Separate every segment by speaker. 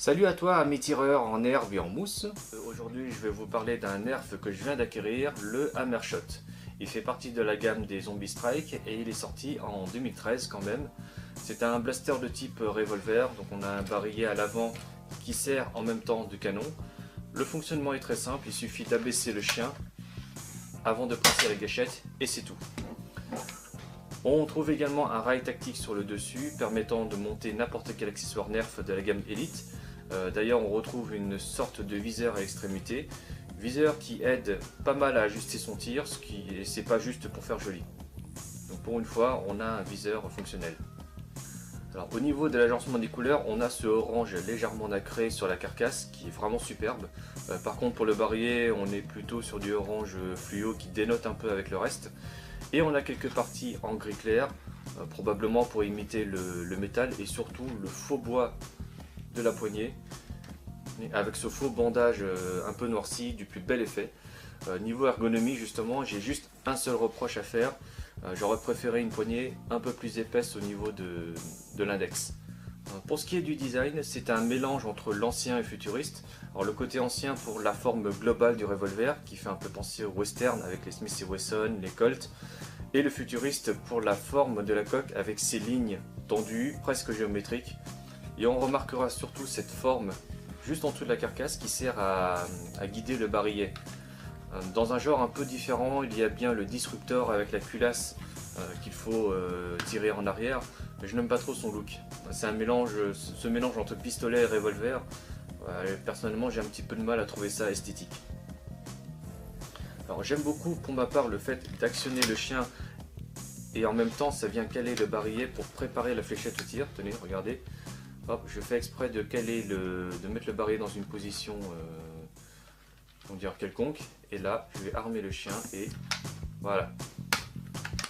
Speaker 1: Salut à toi amis tireurs en herbe et en mousse. Aujourd'hui je vais vous parler d'un nerf que je viens d'acquérir, le Hammershot. Il fait partie de la gamme des Zombie Strike et il est sorti en 2013 quand même. C'est un blaster de type revolver, donc on a un barillet à l'avant qui sert en même temps de canon. Le fonctionnement est très simple, il suffit d'abaisser le chien avant de presser la gâchette et c'est tout. On trouve également un rail tactique sur le dessus permettant de monter n'importe quel accessoire nerf de la gamme Elite. D'ailleurs on retrouve une sorte de viseur à extrémité, viseur qui aide pas mal à ajuster son tir, c'est pas juste pour faire joli. Donc pour une fois on a un viseur fonctionnel. Alors au niveau de l'agencement des couleurs, on a ce orange légèrement nacré sur la carcasse qui est vraiment superbe. Par contre pour le barillet on est plutôt sur du orange fluo qui dénote un peu avec le reste. Et on a quelques parties en gris clair, probablement pour imiter le métal et surtout le faux bois de la poignée, avec ce faux bandage un peu noirci du plus bel effet. Niveau ergonomie justement, j'ai juste un seul reproche à faire, j'aurais préféré une poignée un peu plus épaisse au niveau de l'index. Pour ce qui est du design, c'est un mélange entre l'ancien et futuriste. Alors le côté ancien pour la forme globale du revolver qui fait un peu penser au western avec les Smith & Wesson, les Colt, et le futuriste pour la forme de la coque avec ses lignes tendues, presque géométriques. Et on remarquera surtout cette forme juste en dessous de la carcasse qui sert à guider le barillet. Dans un genre un peu différent, il y a bien le disruptor avec la culasse qu'il faut tirer en arrière. Mais je n'aime pas trop son look. C'est un mélange, ce mélange entre pistolet et revolver. Personnellement, j'ai un petit peu de mal à trouver ça esthétique. Alors j'aime beaucoup pour ma part le fait d'actionner le chien et en même temps ça vient caler le barillet pour préparer la fléchette au tir. Tenez, regardez. Hop, je fais exprès de mettre le barillet dans une position on dirait quelconque. Et là, je vais armer le chien et voilà.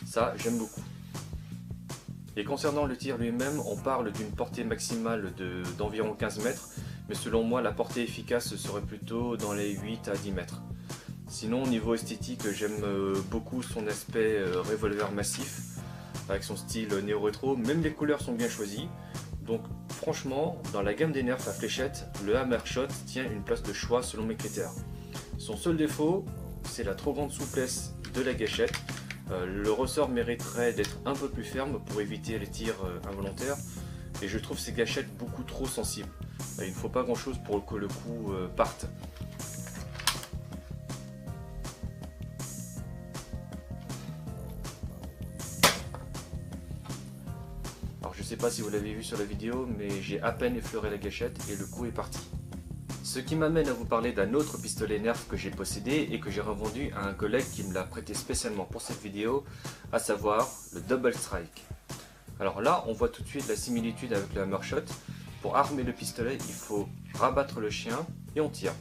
Speaker 1: Ça, j'aime beaucoup. Et concernant le tir lui-même, on parle d'une portée maximale d'environ 15 mètres, mais selon moi, la portée efficace serait plutôt dans les 8 à 10 mètres. Sinon, au niveau esthétique, j'aime beaucoup son aspect revolver massif, avec son style néo-rétro, même les couleurs sont bien choisies. Donc franchement, dans la gamme des nerfs à fléchette, le Hammershot tient une place de choix selon mes critères. Son seul défaut, c'est la trop grande souplesse de la gâchette. Le ressort mériterait d'être un peu plus ferme pour éviter les tirs involontaires. Et je trouve ces gâchettes beaucoup trop sensibles. Il ne faut pas grand chose pour que le coup parte. Alors je ne sais pas si vous l'avez vu sur la vidéo, mais j'ai à peine effleuré la gâchette et le coup est parti. Ce qui m'amène à vous parler d'un autre pistolet nerf que j'ai possédé et que j'ai revendu à un collègue qui me l'a prêté spécialement pour cette vidéo, à savoir le Double Strike. Alors là, on voit tout de suite la similitude avec le Hammershot. Pour armer le pistolet, il faut rabattre le chien et on tire.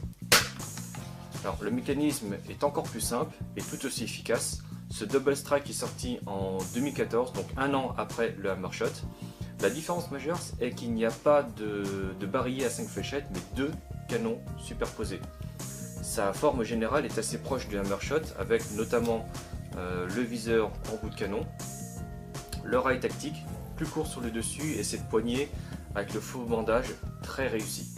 Speaker 1: Alors le mécanisme est encore plus simple et tout aussi efficace. Ce Double Strike est sorti en 2014, donc un an après le Hammershot. La différence majeure est qu'il n'y a pas de barillet à 5 fléchettes, mais 2 canons superposés. Sa forme générale est assez proche du Hammershot, avec notamment le viseur en bout de canon, le rail tactique, plus court sur le dessus, et cette poignée avec le faux bandage très réussi.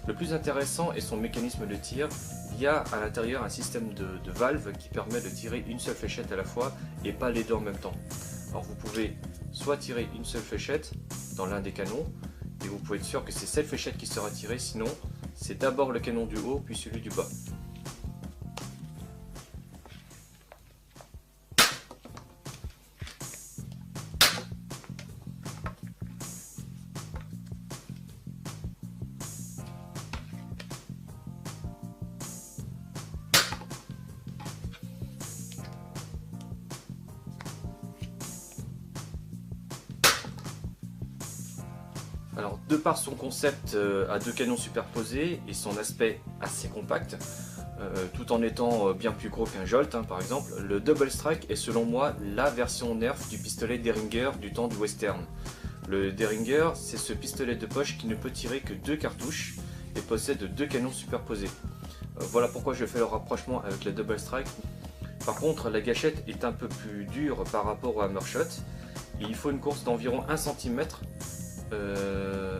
Speaker 1: Le plus intéressant est son mécanisme de tir. Il y a à l'intérieur un système de valve qui permet de tirer une seule fléchette à la fois et pas les deux en même temps. Alors vous pouvez soit tirer une seule fléchette dans l'un des canons, et vous pouvez être sûr que c'est cette fléchette qui sera tirée, sinon c'est d'abord le canon du haut puis celui du bas. Alors, de par son concept à 2 canons superposés et son aspect assez compact, tout en étant bien plus gros qu'un Jolt par exemple, le Double Strike est selon moi la version nerf du pistolet Derringer du temps du western. Le Derringer, c'est ce pistolet de poche qui ne peut tirer que 2 cartouches et possède 2 canons superposés. Voilà pourquoi je fais le rapprochement avec le Double Strike. Par contre, la gâchette est un peu plus dure par rapport au Hammershot et il faut une course d'environ 1 cm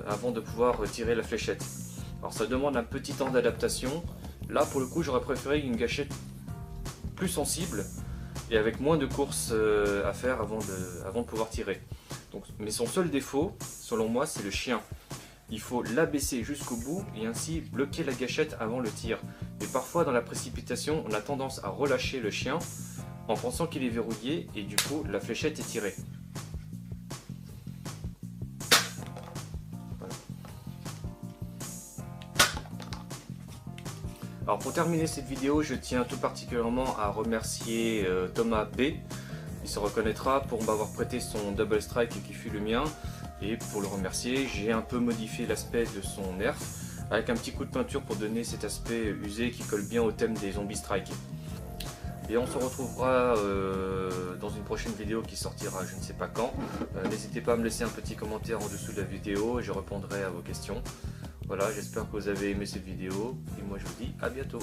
Speaker 1: avant de pouvoir tirer la fléchette. Alors ça demande un petit temps d'adaptation. Là pour le coup j'aurais préféré une gâchette plus sensible et avec moins de courses à faire avant de pouvoir tirer. Donc, mais son seul défaut, selon moi, c'est le chien. Il faut l'abaisser jusqu'au bout et ainsi bloquer la gâchette avant le tir. Et parfois dans la précipitation, on a tendance à relâcher le chien en pensant qu'il est verrouillé et du coup la fléchette est tirée. Voilà. Alors pour terminer cette vidéo, je tiens tout particulièrement à remercier Thomas B. Il se reconnaîtra pour m'avoir prêté son Double Strike qui fut le mien. Et pour le remercier, j'ai un peu modifié l'aspect de son nerf avec un petit coup de peinture pour donner cet aspect usé qui colle bien au thème des Zombie Strike. Et on se retrouvera dans une prochaine vidéo qui sortira je ne sais pas quand. N'hésitez pas à me laisser un petit commentaire en dessous de la vidéo et je répondrai à vos questions. Voilà, j'espère que vous avez aimé cette vidéo et moi je vous dis à bientôt.